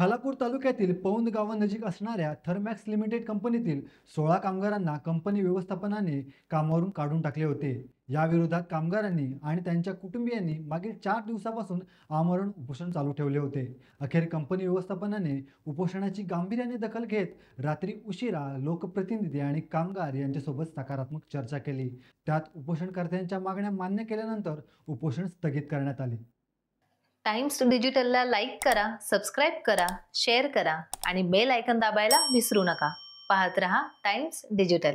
खालापूर तालुक्यातील पौंद गावानजीक असणाऱ्या थर्मॅक्स लिमिटेड कंपनीतील 16 कामगारांना कंपनी व्यवस्थापनाने कामावरून काढून टाकले होते। या विरोधात कामगारांनी आणि त्यांच्या कुटुंबियांनी मागील 4 दिवसापासून आमरण उपोषण चालू ठेवले होते। अखेर कंपनी व्यवस्थापनाने उपोषणाची गांभीर्याने दखल घेत रात्री उशिरा लोकप्रतिनिधी आणि कामगार यांच्यासोबत सकारात्मक चर्चा केली। त्यात उपोषणकर्त्यांच्या मागण्या मान्य केल्यानंतर उपोषण स्थगित करण्यात आले। टाइम्स डिजिटलला लाईक करा, सबस्क्राईब करा, शेअर करा आणि बेल आयकॉन दाबायला विसरू नका। पाहत रहा टाइम्स डिजिटल।